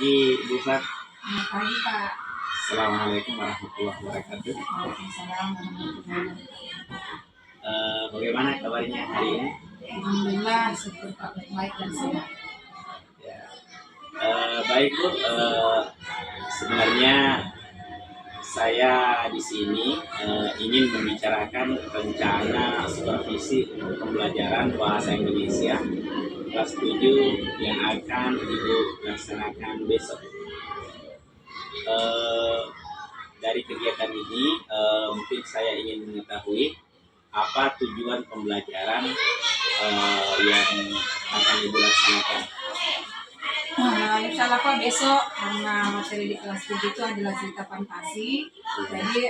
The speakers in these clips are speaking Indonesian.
pagi, Bu Fat. Selamat pagi, Pak. Assalamualaikum warahmatullahi wabarakatuh. Waalaikumsalam warahmatullahi wabarakatuh. Bagaimana kabarnya hari ini? Alhamdulillah, syukur Pak, baik dan sehat. Ya. Baik Bu, sebenarnya saya di sini ingin membicarakan rencana supervisi untuk pembelajaran bahasa Indonesia kelas 7 yang akan Ibu laksanakan besok. Dari kegiatan ini mungkin saya ingin mengetahui apa tujuan pembelajaran yang akan Ibu laksanakan. Insya Allah Pak, besok karena materi di kelas 7 itu adalah cerita fantasi. Jadi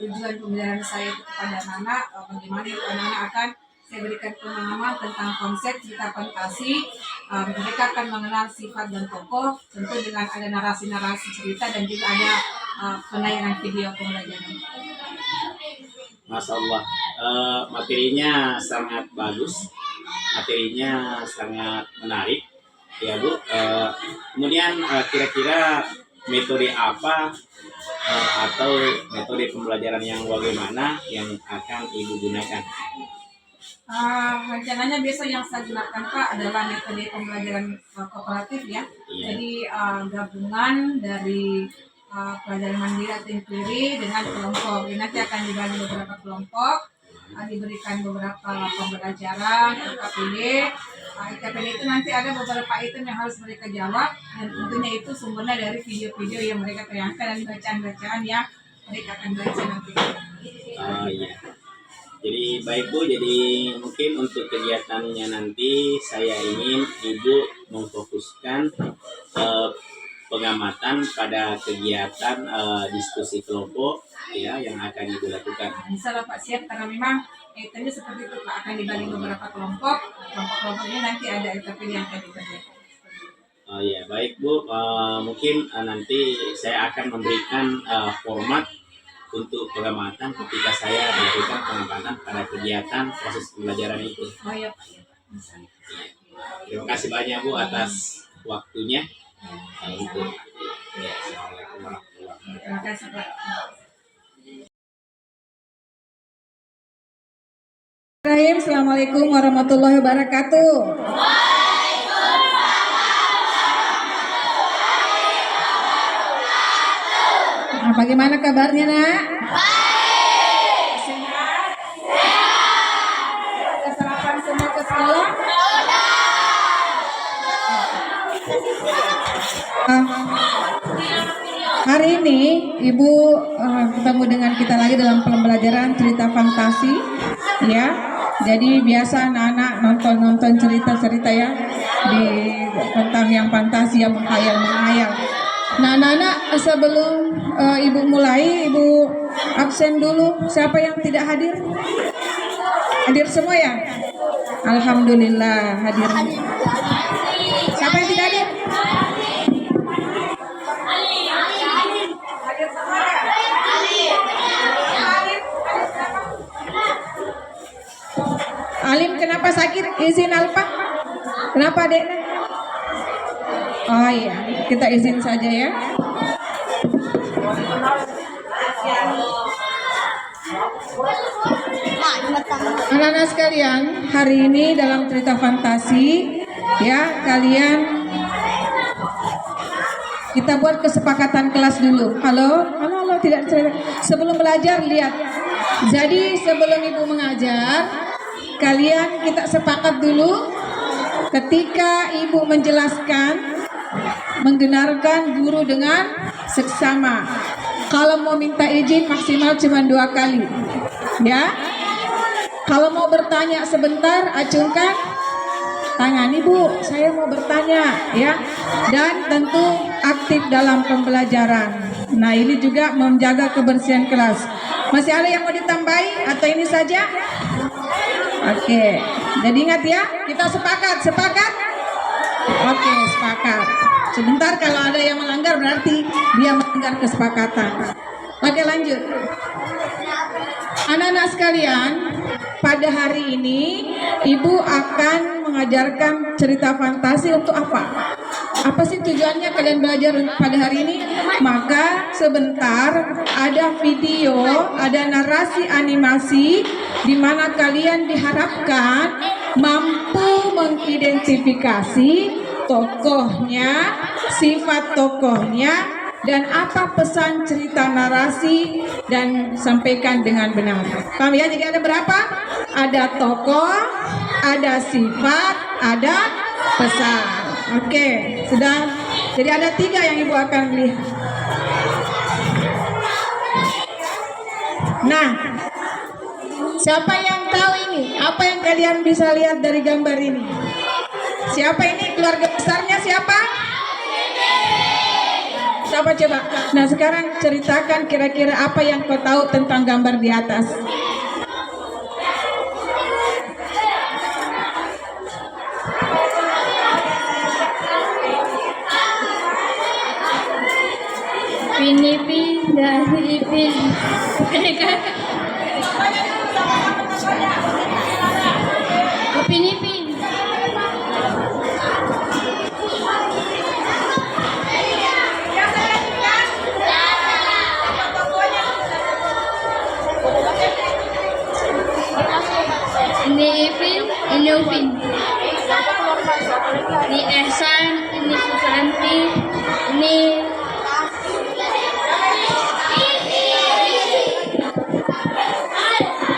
tujuan pembelajaran saya itu kepada anak-anak, bagaimana anak-anak akan saya berikan pemahaman tentang konsep cerita fantasi. Mereka akan mengenal sifat dan tokoh, tentu dengan ada narasi-narasi cerita dan juga ada penayangan video pembelajaran. Masya Allah, materinya sangat bagus, materinya sangat menarik, ya Bu. Kemudian kira-kira metode apa atau metode pembelajaran yang bagaimana yang akan Ibu gunakan? Rencananya besok yang saya gunakan Pak adalah metode pembelajaran kooperatif ya. Iya. Jadi gabungan dari pelajaran mandiri atau empiri dengan kelompok. Jadi nanti akan dibagi beberapa kelompok, diberikan beberapa pembelajaran LKPD. LKPD itu nanti ada beberapa item yang harus mereka jawab dan tentunya itu sumbernya dari video-video yang mereka tayangkan dan bacaan-bacaan yang mereka akan baca nanti. Iya. Jadi baik Bu, jadi mungkin untuk kegiatannya nanti saya ingin Ibu memfokuskan pengamatan pada kegiatan diskusi kelompok ya yang akan Ibu lakukan. Insya Allah Pak siap karena memang itemnya seperti itu Pak, akan dibagi beberapa kelompok. Kelompok-kelompok ini nanti ada item yang akan dikerjakan. Oh ya baik Bu, mungkin nanti saya akan memberikan format untuk pengamatan ketika saya melakukan pengamatan pada kegiatan proses pembelajaran itu. Oh iya Pak. Ya. Terima kasih banyak Bu atas waktunya. Untuk Ya. Assalamualaikum warahmatullahi wabarakatuh. Terima kasih Pak. Assalamualaikum warahmatullahi wabarakatuh. Bagaimana kabarnya nak? Baik. Sehat? Sehat. Sarapan semua ke sekolah? Hari ini Ibu ketemu dengan kita lagi dalam pembelajaran cerita fantasi, ya. Jadi biasa anak-anak nonton cerita-cerita ya tentang yang fantasi, yang menghayal. Nah, anak-anak sebelum Ibu mulai, Ibu absen dulu. Siapa yang tidak hadir? Hadir semua ya? Alhamdulillah hadir. Siapa yang tidak hadir? Hadir semua ya? Alim kenapa sakit? Izin Alfa? Kenapa Dek? Oh iya, kita izin saja ya. Anak-anak sekalian, hari ini dalam cerita fantasi ya, kalian kita buat kesepakatan kelas dulu. Halo, tidak cerita. Sebelum belajar lihat. Jadi sebelum Ibu mengajar, kalian kita sepakat dulu ketika Ibu menjelaskan mendengarkan guru dengan seksama. Kalau mau minta izin maksimal cuma 2 kali, ya. Kalau mau bertanya sebentar, acungkan tangan. Ibu, saya mau bertanya, ya. Dan tentu aktif dalam pembelajaran. Nah, ini juga menjaga kebersihan kelas. Masih ada yang mau ditambahi atau ini saja? Oke. Jadi ingat ya, kita sepakat. Oke, sepakat. Sebentar kalau ada yang melanggar berarti dia melanggar kesepakatan. Oke, lanjut. Anak-anak sekalian, pada hari ini Ibu akan mengajarkan cerita fantasi untuk apa? Apa sih tujuannya kalian belajar pada hari ini? Maka sebentar ada video, ada narasi animasi di mana kalian diharapkan mampu mengidentifikasi tokohnya, sifat tokohnya, dan apa pesan cerita narasi dan sampaikan dengan benar. Paham ya? Jadi ada berapa? Ada tokoh, ada sifat, ada pesan. Oke, sudah. Jadi ada 3 yang Ibu akan lihat. Nah, siapa yang tahu ini? Apa yang kalian bisa lihat dari gambar ini? Siapa ini? Keluarga besarnya siapa? Siapa coba? Nah, sekarang ceritakan kira-kira apa yang kau tahu tentang gambar di atas. Pinipin dari Ipin. Pinipin. Ini Ipin, ini Upin. Ini Ehsan, ini Susanti, ini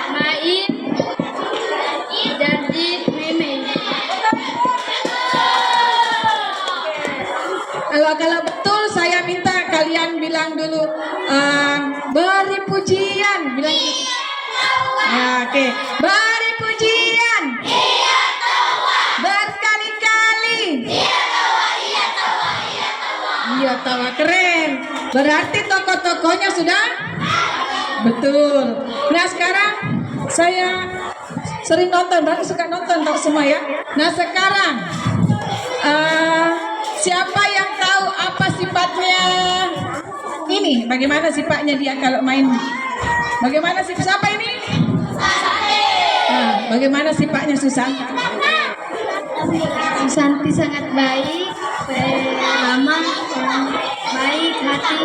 Main, Jarjit, Meme. Kalau betul saya minta kalian bilang dulu beri pujian, bilang gitu. Ya, oke. Beri pujian. Berkali-kali. Iya tawa keren. Berarti tokoh-tokohnya sudah betul. Nah sekarang saya sering nonton, berarti suka nonton dok semua ya. Nah sekarang siapa yang tahu apa sifatnya ini? Bagaimana sifatnya dia kalau main? Bagaimana sih siapa ini? Nah, bagaimana sifatnya Susanti? Susanti sangat baik, ramah, baik hati.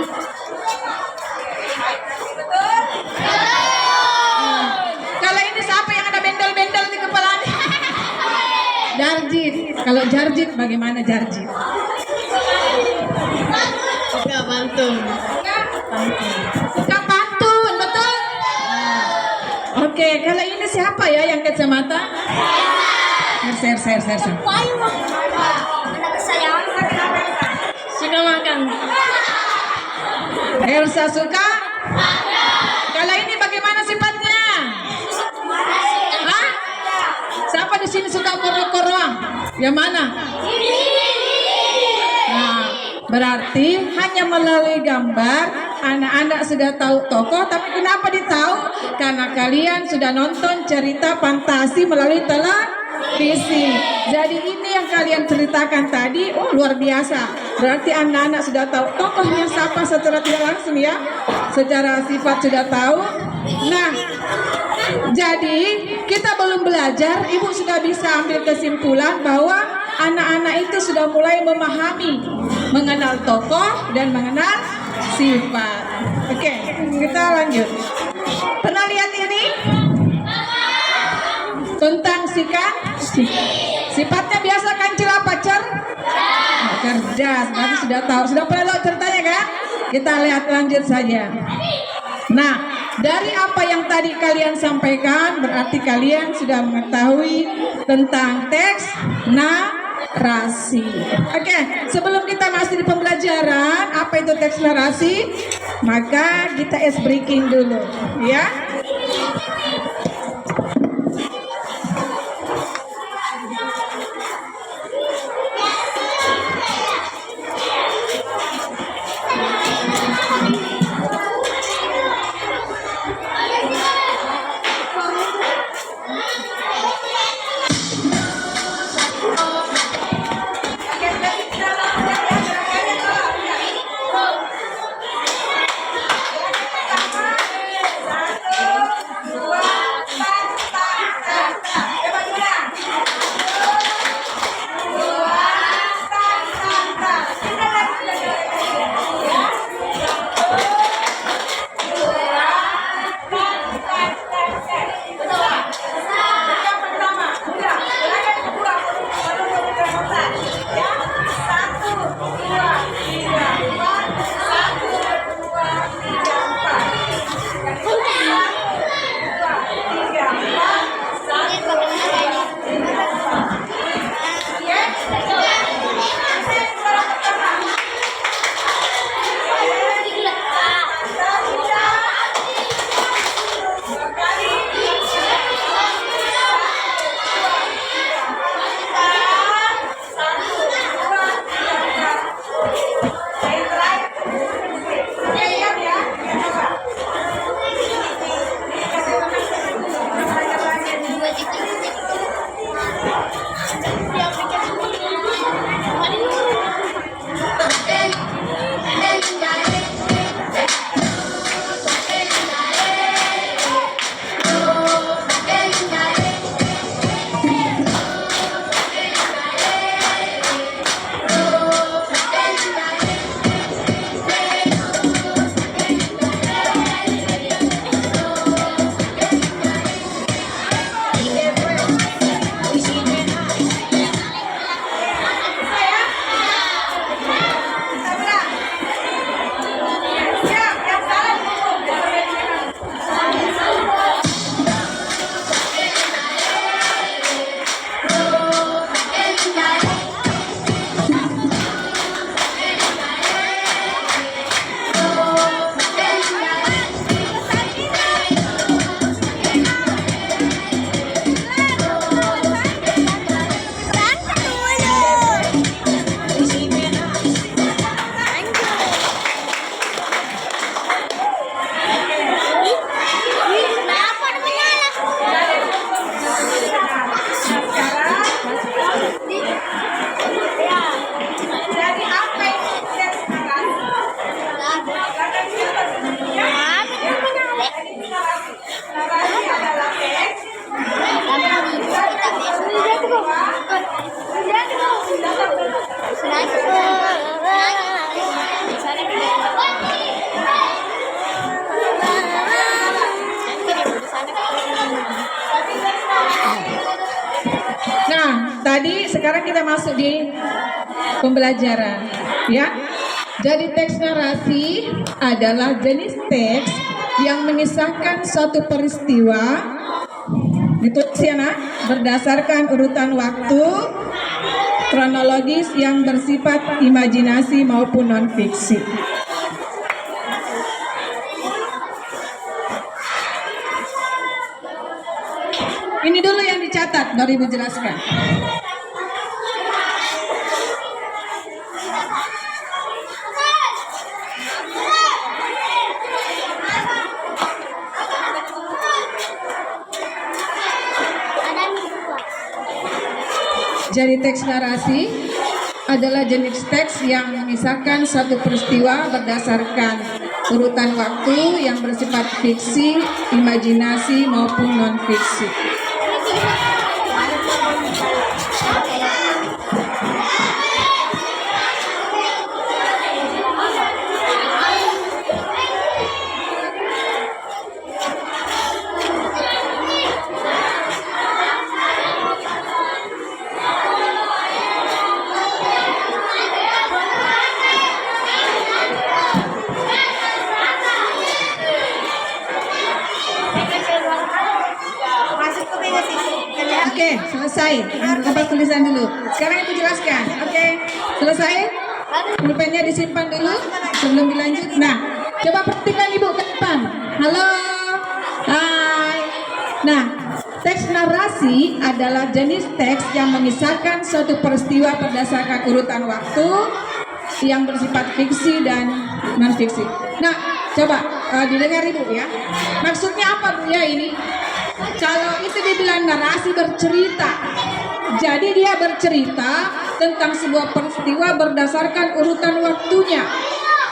Kalau ini siapa yang ada bendel-bendel di kepalanya? Jarjit. Kalau Jarjit bagaimana Jarjit? Suka bantung. Suka pantun, betul? Oke, kalau ini siapa ya yang kacamata? Ser. Anak kesayangan. Suka makan. Elsa suka? Kalau ini bagaimana sifatnya? Hah? Siapa di sini suka koro-koroan? Yang mana? Nah, berarti hanya melalui gambar anak-anak sudah tahu tokoh, tapi kenapa ditahu? Karena kalian sudah nonton cerita fantasi melalui televisi. Jadi ini yang kalian ceritakan tadi, luar biasa. Berarti anak-anak sudah tahu tokohnya siapa secara tidak langsung ya. Secara sifat sudah tahu. Nah, jadi kita belum belajar, Ibu sudah bisa ambil kesimpulan bahwa anak-anak itu sudah mulai memahami, mengenal tokoh dan mengenal sifat. Oke, kita lanjut. Pernah lihat ini? Tentang sifatnya biasa kancil apa cerdas. Berarti sudah tahu, sudah pernah lihat ceritanya kan? Kita lihat lanjut saja. Nah, dari apa yang tadi kalian sampaikan, berarti kalian sudah mengetahui tentang teks narasi. Oke, sebelum kita masuk di pembelajaran apa itu teks narasi, maka kita ice breaking dulu, ya. Dua, tadi, sekarang kita masuk di pembelajaran, ya. Jadi teks narasi adalah jenis teks yang mengisahkan suatu peristiwa, ditulis ya nak, berdasarkan urutan waktu kronologis yang bersifat imajinasi maupun non-fiksi. Ini dulu yang dicatat, baru Ibu jelaskan. Jadi teks narasi adalah jenis teks yang mengisahkan satu peristiwa berdasarkan urutan waktu yang bersifat fiksi, imajinasi maupun non-fiksi. Oke, selesai. Kertas tulisan dulu. Sekarang Ibu jelaskan. Oke, selesai. Pulpennya disimpan dulu sebelum dilanjut. Nah, coba perhatikan Ibu ke depan. Halo. Hai. Nah, teks narasi adalah jenis teks yang mengisahkan suatu peristiwa berdasarkan urutan waktu yang bersifat fiksi dan non-fiksi. Nah, coba didengar Ibu ya. Maksudnya apa Bu ya ini? Kalau itu dibilang narasi bercerita, jadi dia bercerita tentang sebuah peristiwa berdasarkan urutan waktunya.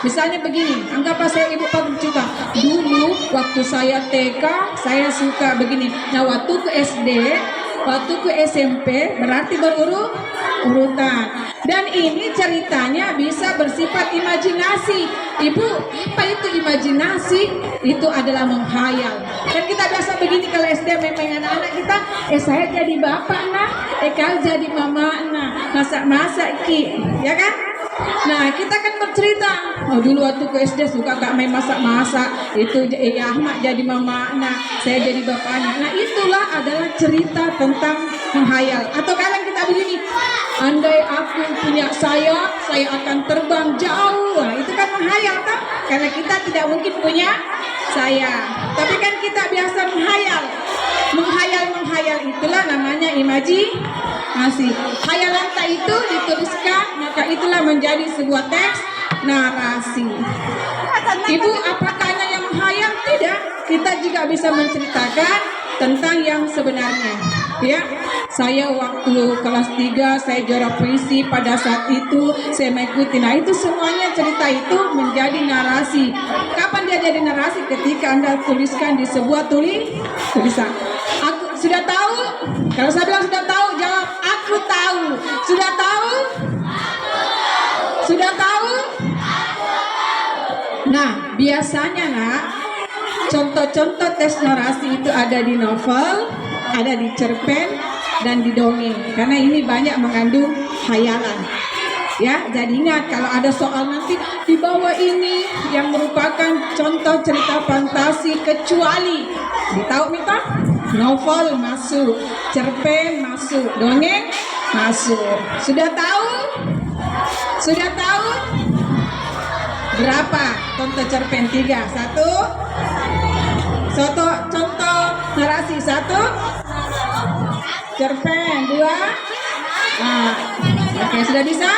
Misalnya begini, anggaplah saya Ibu bercerita, dulu waktu saya TK saya suka begini. Nah waktu ke SD, waktu ke SMP berarti berurutan. Dan ini ceritanya bisa bersifat imajinasi. Ibu, apa itu imajinasi? Itu adalah menghayal. Kan kita biasa begini kalau SD main anak-anak kita, saya jadi bapak nah, kau jadi mama nah, masak-masak ki, ya kan? Nah kita kan bercerita, oh dulu waktu ke SD suka gak main masak-masak, itu Ahmad jadi mama nah, saya jadi bapaknya. Nah itulah adalah cerita tentang menghayal. Atau kadang kita begini, andai aku punya sayap, saya akan terbang jauh. Nah, itu kan menghayal kan? Karena kita tidak mungkin punya sayap. Tapi kan kita biasa menghayal. Menghayal itulah namanya imajinasi. Hayalan tak itu dituliskan, maka itulah menjadi sebuah teks narasi. Ibu, apakah hanya yang menghayal? Tidak. Kita juga bisa menceritakan tentang yang sebenarnya. Ya, saya waktu kelas 3 saya juara puisi, pada saat itu saya mengikuti. Nah itu semuanya cerita itu menjadi narasi. Kapan dia jadi narasi? Ketika Anda tuliskan di sebuah tulisan. Aku sudah tahu. Kalau saya bilang sudah tahu, jawab aku tahu. Sudah tahu? Sudah tahu? Nah biasanya nak, contoh-contoh teks narasi itu ada di novel, ada di cerpen, dan di dongeng. Karena ini banyak mengandung khayalan. Ya, jadi ingat kalau ada soal nanti di bawah ini yang merupakan contoh cerita fantasi kecuali ditahu minta novel masuk, cerpen masuk, dongeng masuk. Sudah tahu? Sudah tahu? Berapa contoh cerpen? 3. 1. Contoh narasi 1. Cerpen 2. Nah, oke, sudah bisa?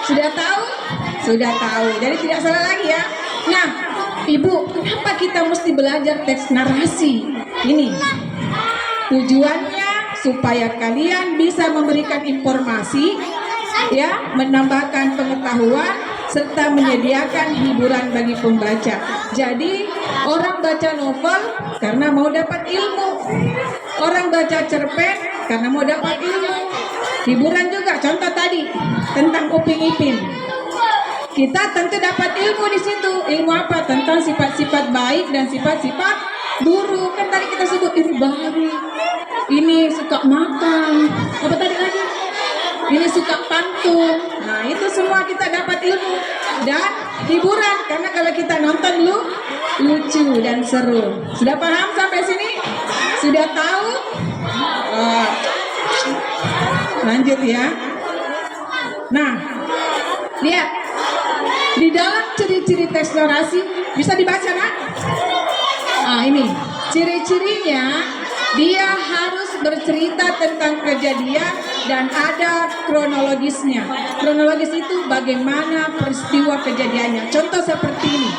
Sudah tahu? Sudah tahu. Jadi tidak salah lagi ya. Nah, Ibu, kenapa kita mesti belajar teks narasi ini? Tujuannya supaya kalian bisa memberikan informasi, ya, menambahkan pengetahuan serta menyediakan hiburan bagi pembaca. Jadi orang baca novel karena mau dapat ilmu, orang baca cerpen karena mau dapat ilmu. Hiburan juga, contoh tadi tentang Upin Ipin. Kita tentu dapat ilmu di situ. Ilmu apa? Tentang sifat-sifat baik dan sifat-sifat buruk. Kan tadi kita sebut ini baik, ini suka makan. Apa tadi lagi? ilmu dan hiburan, karena kalau kita nonton lucu dan seru. Sudah paham sampai sini? Sudah tahu? Oh. Lanjut ya. Nah, lihat di dalam ciri-ciri teks narasi bisa dibaca kan? Ini ciri-cirinya, dia harus bercerita tentang kejadian dan ada kronologisnya. Kronologis itu bagaimana peristiwa kejadiannya. Contoh seperti ini.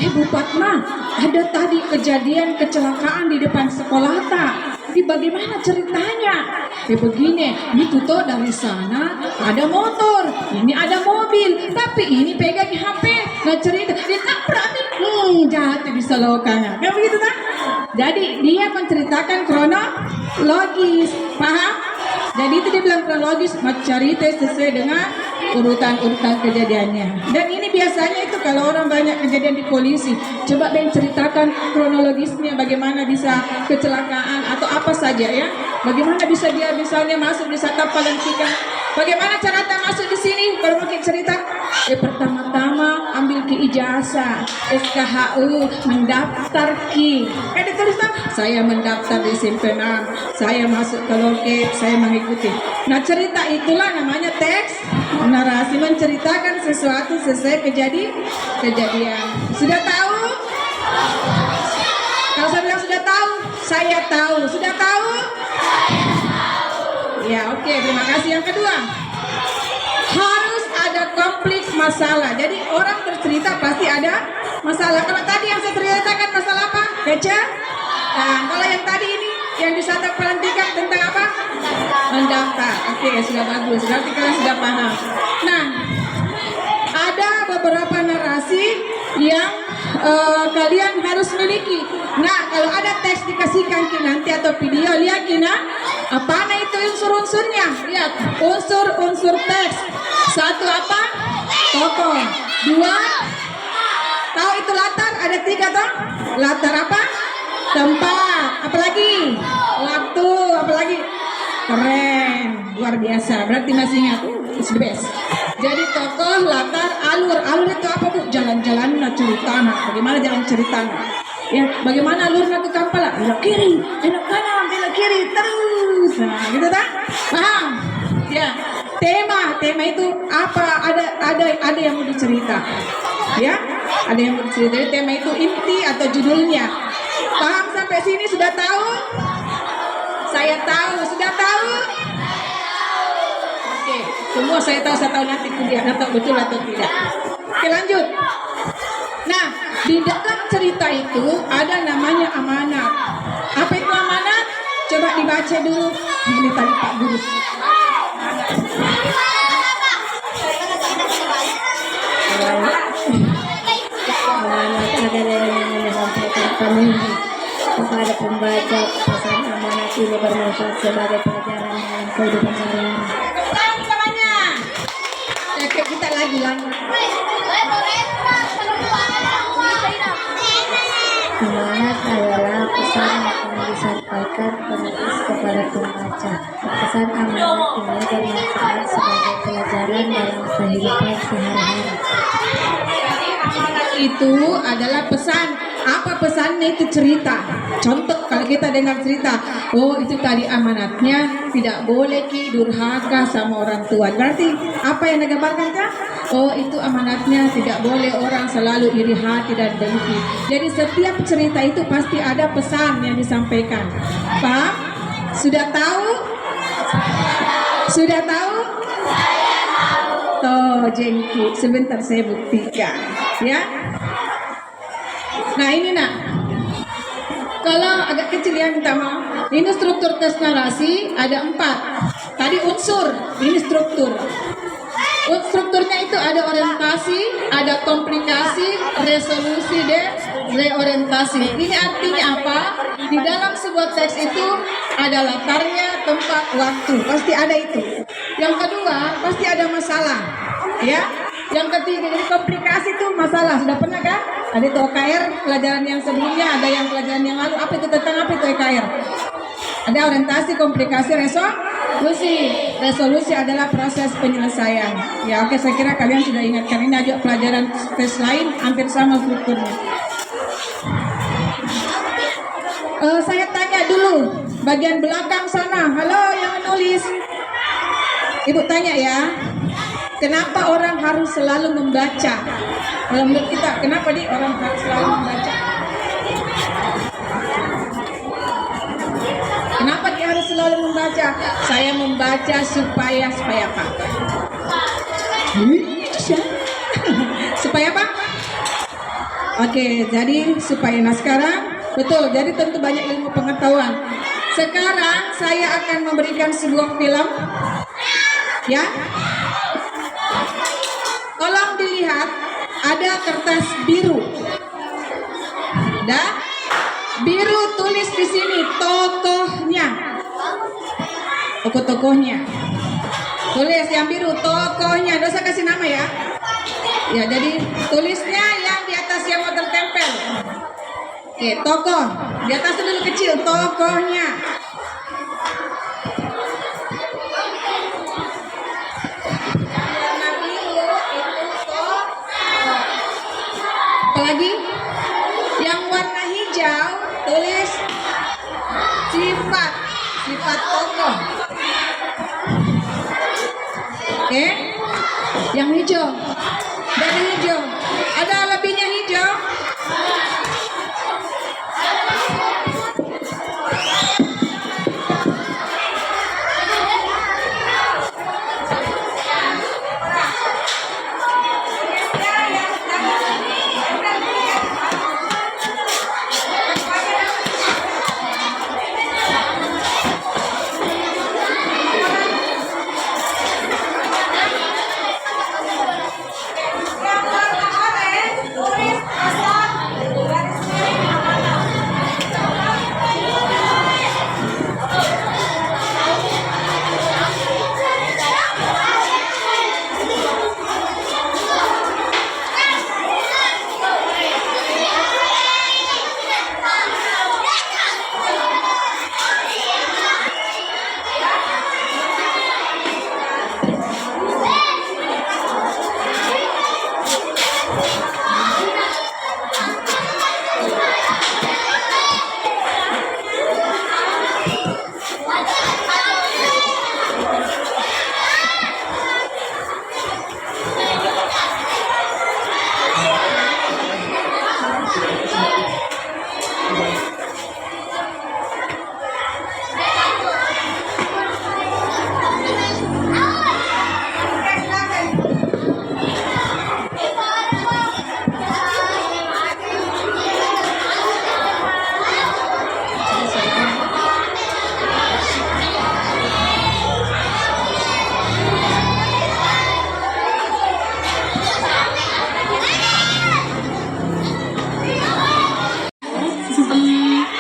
Bu Fatma, ada tadi kejadian kecelakaan di depan sekolah tak? Ini bagaimana ceritanya? Begini, itu toh dari sana ada motor, ini ada mobil, tapi ini pegang HP. Nah cerita, dia nabrak nih, jatuh di selokannya. Kan begitu kan? Jadi dia menceritakan kronologis, paham? Jadi itu dia bilang kronologis, cerita sesuai dengan urutan-urutan kejadiannya. Dan ini biasanya itu kalau orang banyak kejadian di polisi, coba deh ceritakan kronologisnya, bagaimana bisa kecelakaan atau apa saja ya. Bagaimana bisa dia misalnya masuk di Sata Palantikan, bagaimana cara dia masuk di sini. Kalau mungkin cerita, pertama-tama ambil ke ijazah SKHU, mendaftar ki. Dituliskan, saya mendaftar di Simpenan, saya masuk ke loket, saya mengikuti. Nah cerita itulah namanya teks narasi, menceritakan sesuatu sesuai kejadian. Sudah tahu? Kalau saya bilang sudah tahu, saya tahu. Sudah tahu? Ya oke, terima kasih. Yang kedua, harus ada konflik masalah. Jadi orang bercerita pasti ada masalah. Kalau tadi yang saya ceritakan masalah apa? Kece? Nah, kalau yang tadi ini yang disata pelantikan tentang apa? Mendaftar. Oke, sudah bagus. Berarti kalian sudah paham. Nah, ada beberapa narasi yang kalian harus miliki. Nah, kalau ada teks dikasihkan ke nanti atau video, lihat Kina, apa itu unsur-unsurnya? Lihat, unsur-unsur teks. Satu apa? Tokoh. Dua, tahu itu latar? Ada tiga toh? Latar apa? Tempat. Apalagi? Waktu. Apalagi? Keren, luar biasa. Berarti masih ingat? It's the best. Jadi tokoh, latar, alur. Alur itu apa bu? Jalan-jalan cerita. Bagaimana jalan cerita? Ya, bagaimana alurnya ke Kampala? Belok kiri, belok kanan, belok kiri, terus. Nah, gitu tak? Paham? Ya. Tema itu apa? Ada yang mau dicerita. Ya, ada yang mau dicerita. Jadi tema itu inti atau judulnya. Paham sampai sini? Sudah tahu? Saya tahu. Sudah tahu? Oke, semua saya tahu nanti kuliah atau betul atau tidak. Oke, lanjut. Nah, di dalam cerita itu ada namanya amanat. Apa itu amanat? Coba dibaca dulu. Ini tadi Pak Guru. Amanat adalah yang disampaikan kami kepada pembaca. Pesan amanat ini bermanfaat sebagai pelajaran dalam kehidupan sehari-hari. Oke, kita lagi. Amanat adalah pesan yang disampaikan penulis kepada pembaca. Pesan amanat ini bermanfaat sebagai pelajaran dalam kehidupan sehari-hari. Itu adalah pesan. Apa pesannya? Itu cerita. Contoh kalau kita dengar cerita, oh itu tadi amanatnya tidak boleh durhaka sama orang tua. Berarti apa yang digambarkan kah? Oh itu amanatnya tidak boleh orang selalu iri hati dan dengki. Jadi setiap cerita itu pasti ada pesan yang disampaikan. Paham? Sudah tahu? Sudah tahu? Toh jengki. Sebentar saya buktikan. Ya. Nah ini nak, kalau agak kecil ya minta maaf. Ini struktur tes narasi ada 4. Tadi unsur, ini struktur. Strukturnya itu ada orientasi, ada komplikasi, resolusi, dan reorientasi. Ini artinya apa? Di dalam sebuah teks itu ada latarnya, tempat, waktu. Pasti ada itu. Yang kedua, pasti ada masalah. Ya. Yang ketiga, jadi komplikasi itu masalah. Sudah pernah kan? Ada itu OKR, pelajaran yang sebelumnya, ada yang pelajaran yang lalu. Apa itu tentang apa itu OKR? Ada orientasi, komplikasi, Resolusi adalah proses penyelesaian. Ya, oke, saya kira kalian sudah ingatkan. Ini ada pelajaran tes lain hampir sama strukturnya. Saya tanya dulu bagian belakang sana. Halo yang menulis. Ibu tanya ya. Kenapa orang harus selalu membaca? Kalau menurut kita, kenapa orang harus selalu membaca? Kenapa dia harus selalu membaca? Saya membaca supaya apa? Itu sih. Supaya apa? Oke, jadi supaya. Nah sekarang betul. Jadi tentu banyak ilmu pengetahuan. Sekarang saya akan memberikan sebuah film. Ya. Tolong dilihat, ada kertas biru. Dah. Biru tulis di sini tokohnya. Tokohnya. Tulis yang biru tokohnya. Dosa kasih nama ya. Ya, jadi tulisnya yang di atas yang mau tertempel. Oke, tokoh. Di atas dulu kecil tokohnya. Warna biru itu tokoh. Apalagi? Yang warna hijau tulis sifat tokoh. Oke, yang hijau dari hijau ada lebihnya hijau.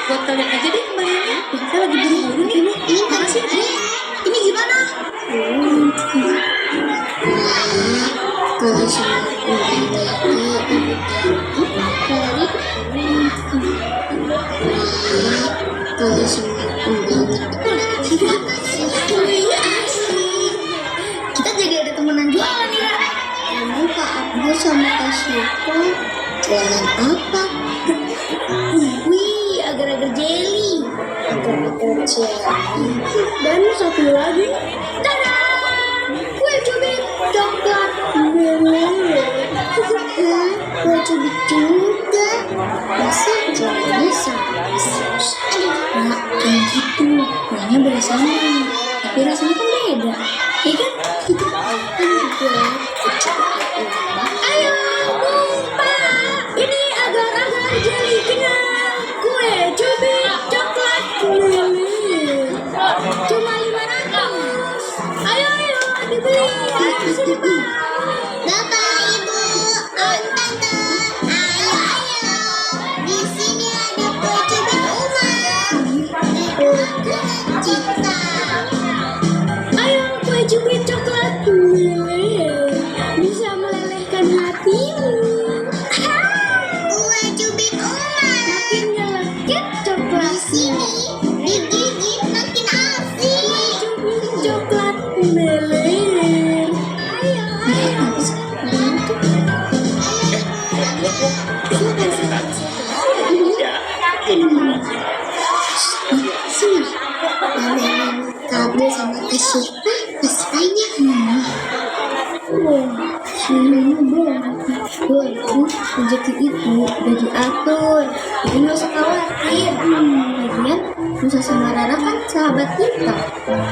Buat kalian aja deh kembaliannya. Saya lagi buru-buru nih. Ini makasih. Ini gimana? Kita jadi ada temenan jualan ya. Emang Kak Abdul sama Kak Syuko jualan apa? Wih, agar-agar jelly. Agar-agar jelly. Dan satu lagi. Tada! Kue cubit coklat. Kue cubit juga. Masa jualannya sama? Nah, kayak gitu. Kuenya boleh sama. Tapi rasanya kan beda. Iya kan? Ayo, ngumpet. Ini agar-agar jelly kenyang. Kue cubit coklat milih. Cuma 500. Ayo dibeli. Ayo sini Pak. Bapak, Ibu, Om, Tante. Ayo. Di sini ada kue cubit Uma. Cinta. Ayo kue cubit coklat milih. Di bersama Kasyifa pas lainnya. Rezeki itu udah diatur, jadi nggak usah khawatir. Lagian Musa sama Rara kan sahabat kita,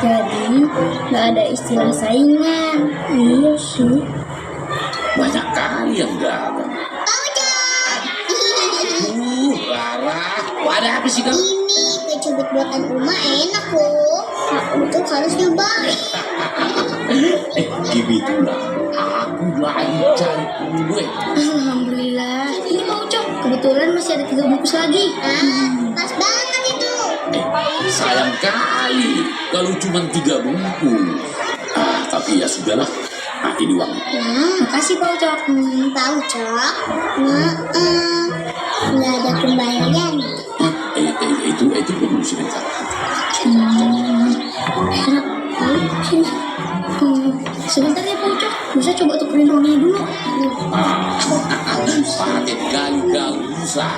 jadi nggak ada istilah saingan. Iya sih. Banyak kali yang dagang. Lara, ada apa sih kamu? Ini kue cubit buatan Uma enak loh. Untuk harus nyobain. Kebetulan aku lagi cari kue. Alhamdulillah. Ini mau Cok. Kebetulan masih ada 3 bungkus lagi. Pas banget itu. Sayang kali kalau cuma 3 bungkus. Tapi ya sudahlah. Ini uang. Makasih Pak Ucok. Pak Ucok. Nggak ada pembayaran. Itu perlu sebentar. Sebentar ya Pak Ucok. Bisa coba tukerin uangnya dulu. Pakai kali-kali Musa.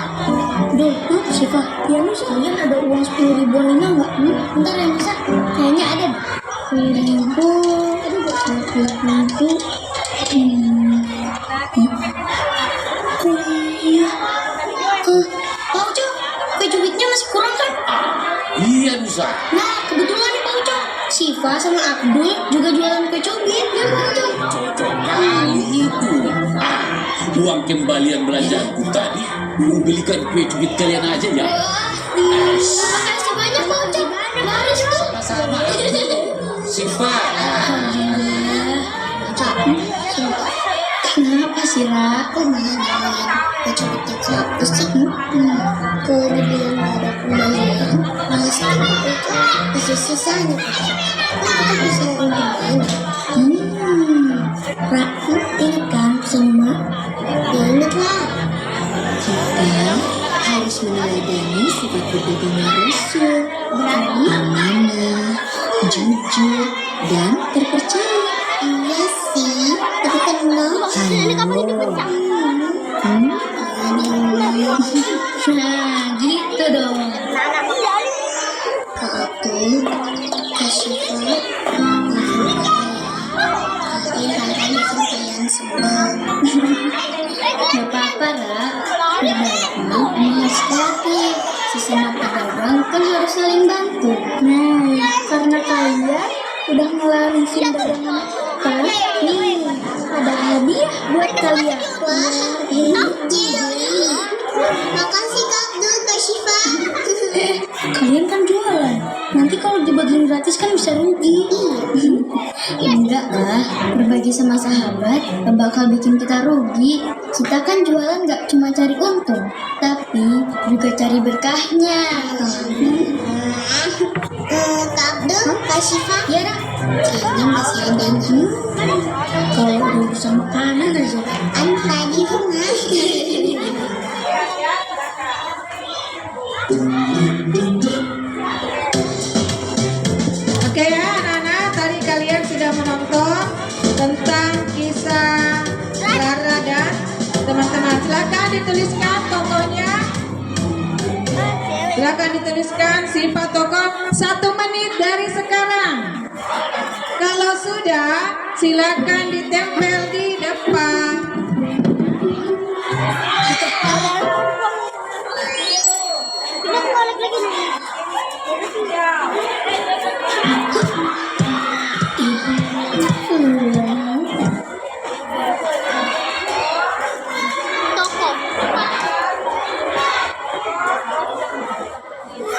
Duh, Syifa, ya Musa, kalian ada uang 10 ribuan ini nggak? Bentar ya Musa, kayaknya ada deh. 10 ribu, aduh gak 10 ribu. Pak Ucok, kue cubitnya masih kurang kan? Iya Musa. Nah, kebetulan nih Pak Ucok, Syifa sama Abdul juga jualan kue cubit ya Pak Ucok. Cocok kali itu. Uang kembalian belanjaanku tadi mau belikan kue cubit kalian aja ya. Terima kasih banyak Pak Ucok. Mari Cok. Sama-sama. Syifa. Cok, kenapa sih Ra? Kok malah kue cubitnya kehapus sih? Kalau dibilang nggak ada pembayaran, malah setengah itu masih sisanya. Kenapa bisa untung Ra, ingat kan pesan Mak? Ya ingat lah. Kita harus meneladani sifat berbedanya Rasul. Amanah, jujur, dan terpercaya. Iya sih, tapi kan Mak. Nah, gitu dong. Kak Abdul, Kak Syifa, kalian bikin sebel. Gak apa-apa, Ra. Berbagi harus kreatif. Sesama pedagang kan harus saling bantu. Nah, karena kalian udah ngelarisin dagangan kita, nih ada hadiah buat kalian. Wah, enak Jeli. Makasih Kak Abdul, Kak Syifa. Kalian kan jualan. Nanti kalau dibagiin gratis kan bisa rugi. Enggak lah, berbagi sama sahabat gak bakal bikin kita rugi. Kita kan jualan gak cuma cari untung, tapi juga cari berkahnya. Kak Abdul, Kak Syifa. Ya Ra, kayaknya masih ada yang kalau udah urusan makanan aja tadi bunga. Oke ya anak-anak, tadi kalian sudah menonton tentang kisah Rara dan teman-teman. Silakan dituliskan tokohnya. Silakan dituliskan sifat tokoh 1 menit dari sekarang. Kalau sudah, silakan ditempel di depan.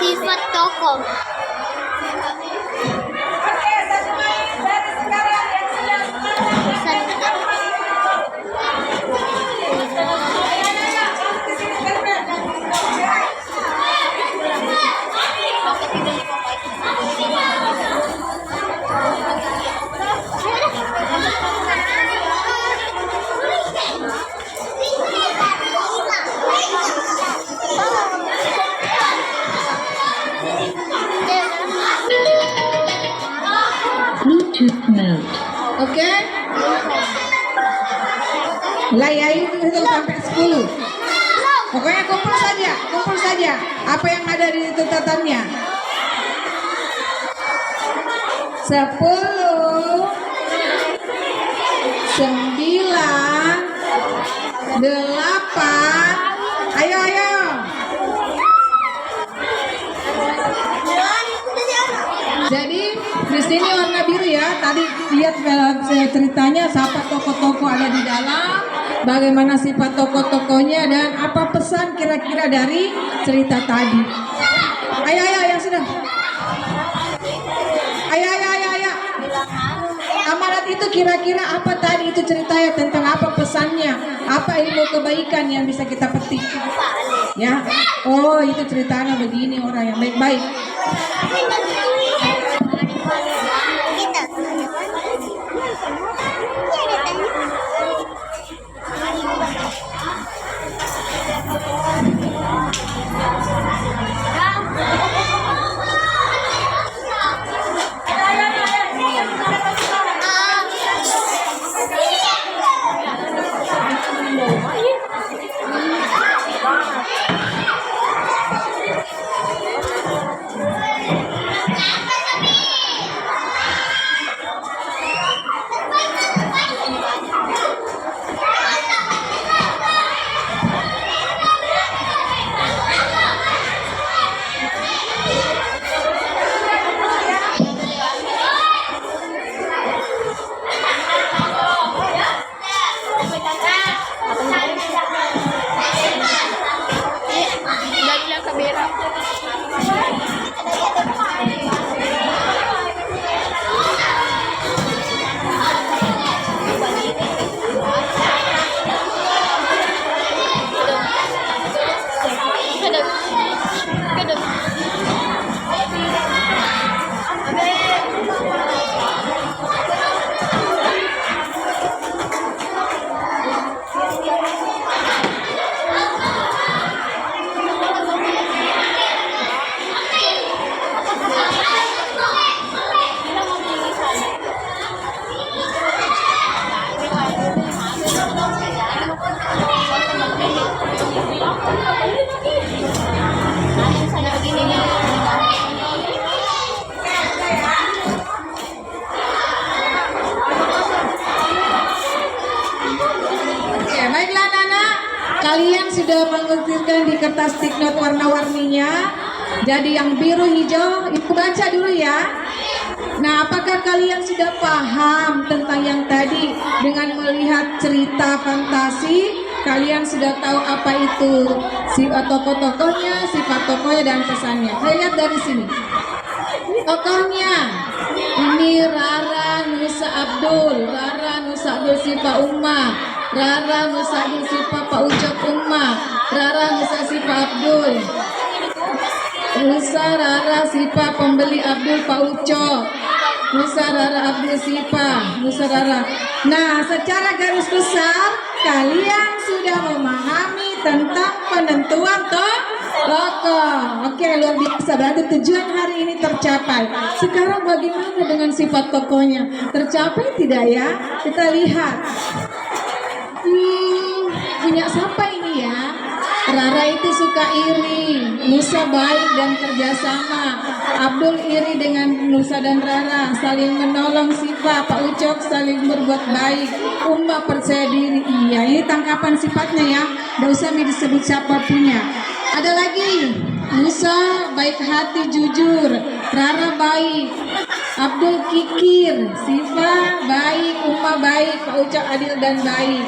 Sifat tokoh. Oke? Layai itu sampai 10. Pokoknya kumpul saja. Apa yang ada di catatannya. 10, 9, 8. Ayo. Jadi di sini warna biru ya. Tadi lihat ceritanya siapa tokoh-tokoh ada di dalam, bagaimana sifat tokoh-tokohnya dan apa pesan kira-kira dari cerita tadi. Ayo yang sudah. Ayo. Amanat itu kira-kira apa tadi itu ceritanya, tentang apa pesannya, apa ilmu kebaikan yang bisa kita petik. Ya. Oh, itu ceritanya begini, orang yang baik-baik. Kalian sudah mengukirkan di kertas stick note warna-warninya. Jadi yang biru, hijau, ibu baca dulu ya. Nah, apakah kalian sudah paham tentang yang tadi dengan melihat cerita fantasi? Kalian sudah tahu apa itu tokoh-tokohnya, sifat tokohnya dan pesannya. Saya lihat dari sini. Tokohnya ini Rara Nusa Abdul, Sipa Umma, Rara Nusa Abdul Sipa Pak Ucok Umma, Rara Nusa Sipa Abdul, Nusa Rara Sipa Pembeli Abdul Pak Ucok, Nusa Rara Abdul Sipa, Nusa Rara. Nah, secara garis besar kalian sudah memahami tentang penentuan tokoh. Oke, luar biasa. Berarti tujuan hari ini tercapai. Sekarang bagaimana dengan sifat tokohnya? Tercapai tidak ya? Kita lihat. Punya siapa ini ya? Rara itu suka iri, Nusa baik dan kerjasama. Abdul iri dengan Nusa dan Rara, saling menolong Sipa. Pak Ucok saling berbuat baik. Umma percaya diri. Iya, ini tangkapan sifatnya ya. Gak usah disebut siapa punya. Ada lagi, Nusa baik hati jujur, Rara baik, Abdul kikir, Siva baik, Umma baik, Pak Ucok adil dan baik.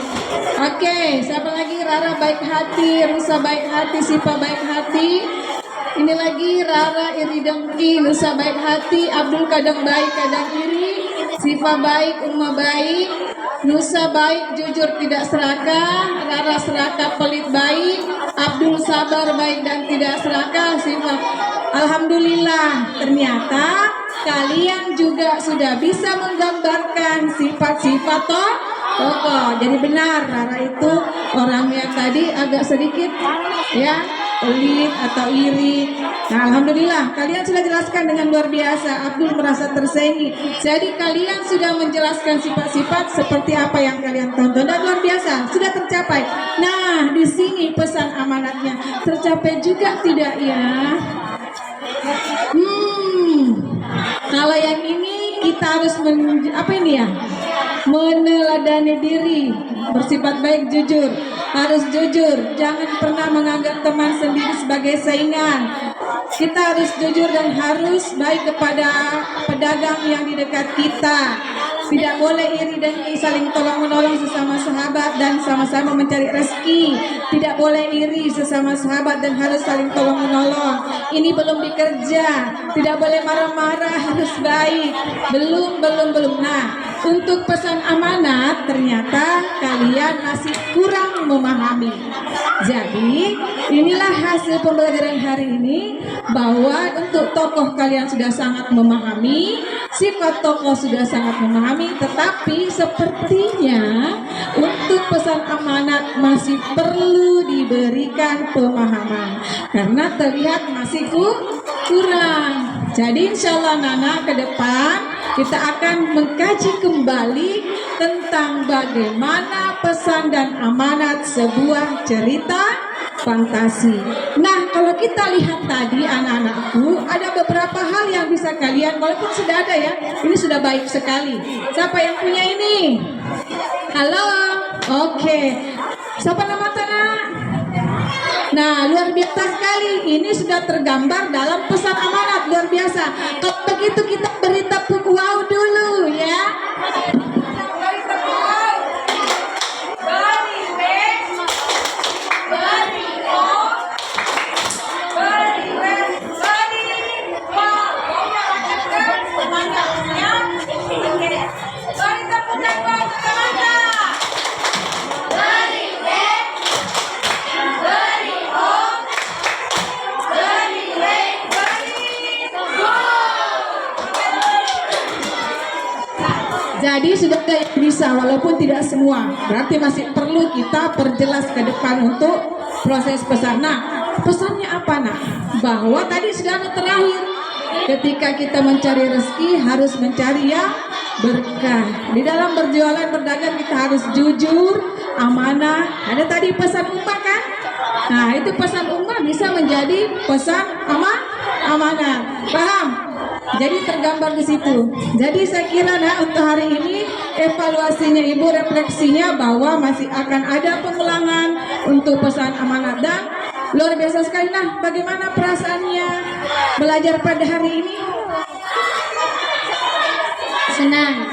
Oke, siapa lagi? Rara baik hati, Nusa baik hati, Siva baik hati. Ini lagi Rara iri dengki, Nusa baik hati, Abdul kadang baik kadang iri, Siva baik, Umma baik, Nusa baik jujur tidak serakah, Rara serakah pelit baik, Abdul sabar baik dan tidak serakah, Siva. Alhamdulillah, ternyata kalian juga sudah bisa menggambarkan sifat-sifat tokoh. Jadi benar, Rara itu orang yang tadi agak sedikit ya pelit atau iri. Nah, alhamdulillah kalian sudah jelaskan dengan luar biasa. Abdul merasa tersaingi. Jadi kalian sudah menjelaskan sifat-sifat seperti apa yang kalian tonton dan luar biasa sudah tercapai. Nah, di sini pesan amanatnya tercapai juga tidak ya? Kalau yang ini kita harus meneladani diri, bersifat baik, jujur, harus jujur, jangan pernah menganggap teman sendiri sebagai saingan. Kita harus jujur dan harus baik kepada pedagang yang di dekat kita. Tidak boleh iri dan saling tolong menolong sesama sahabat dan sama-sama mencari rezeki. Tidak boleh iri sesama sahabat dan harus saling tolong menolong. Ini belum bekerja, tidak boleh marah-marah, harus baik. Belum. Nah, untuk pesan amanat ternyata kalian masih kurang memahami. Jadi inilah hasil pembelajaran hari ini, bahwa untuk tokoh kalian sudah sangat memahami, sifat tokoh sudah sangat memahami, tetapi sepertinya untuk pesan amanat masih perlu diberikan pemahaman karena terlihat masih kurang. Jadi insya Allah Nana ke depan kita akan mengkaji kembali tentang bagaimana pesan dan amanat sebuah cerita fantasi. Nah, kalau kita lihat tadi anak-anakku, ada beberapa hal yang bisa kalian, walaupun sudah ada ya, ini sudah baik sekali. Siapa yang punya ini? Halo? Oke. Siapa nama tanah? Nah, luar biasa sekali. Ini sudah tergambar dalam pesan amanat, luar biasa. Kalau begitu kita beri tepuk wow dulu ya. Jadi sudah ada yang bisa, walaupun tidak semua. Berarti masih perlu kita perjelas ke depan untuk proses pesan. Nah, pesannya apa nak? Bahwa tadi sudah ada terakhir. Ketika kita mencari rezeki harus mencari yang berkah. Di dalam berjualan berdagang kita harus jujur, amanah. Ada tadi pesan ummah kan? Nah, itu pesan ummah bisa menjadi pesan amanah. Paham? Jadi tergambar di situ. Jadi saya kira nah untuk hari ini evaluasinya Ibu, refleksinya bahwa masih akan ada pengulangan untuk pesan amanat dan luar biasa sekali. Nah, bagaimana perasaannya belajar pada hari ini? Senang.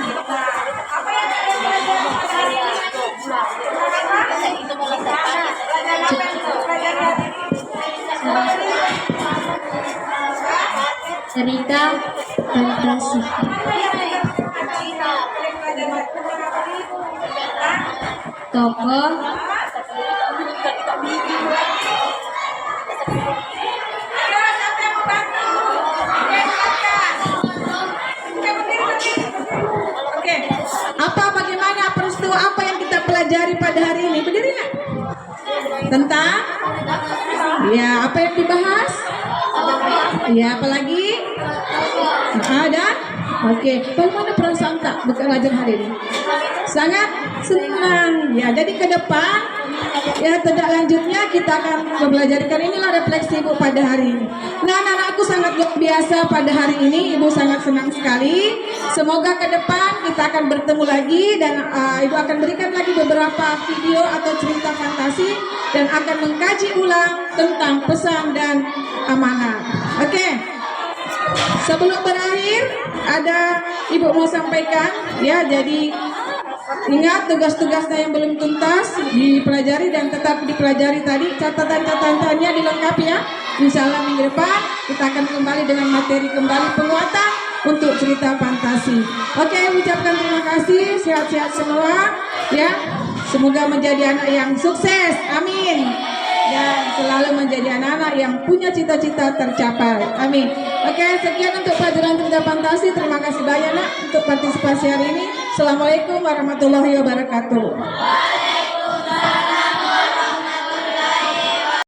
Cerita fantasi. Tokoh Bagaimana peristiwa apa yang kita pelajari pada hari ini? Berdiri nggak? Tentang? Ya, apa yang dibahas? Ya, apalagi? Dan? Oke, bagaimana perasaan tak belajar hari ini? Sangat senang. Ya, jadi ke depan ya tindak lanjutnya kita akan mempelajarikan, inilah refleksi Ibu pada hari ini. Nah, anak-anakku sangat luar biasa pada hari ini. Ibu sangat senang sekali. Semoga ke depan kita akan bertemu lagi dan Ibu akan berikan lagi beberapa video atau cerita fantasi dan akan mengkaji ulang tentang pesan dan amanat. Oke. Sebelum berakhir, ada Ibu mau sampaikan ya, jadi ingat tugas-tugasnya yang belum tuntas dipelajari dan tetap dipelajari tadi, catatan-catatannya dilengkapi ya. Insya Allah minggu depan kita akan kembali dengan materi kembali penguatan untuk cerita fantasi. Oke, ucapkan terima kasih, sehat-sehat semua ya. Semoga menjadi anak yang sukses, amin. Dan selalu menjadi anak-anak yang punya cita-cita tercapai, amin. Oke, sekian untuk pelajaran cerita fantasi. Terima kasih banyak nak untuk partisipasi hari ini. Assalamualaikum warahmatullahi wabarakatuh.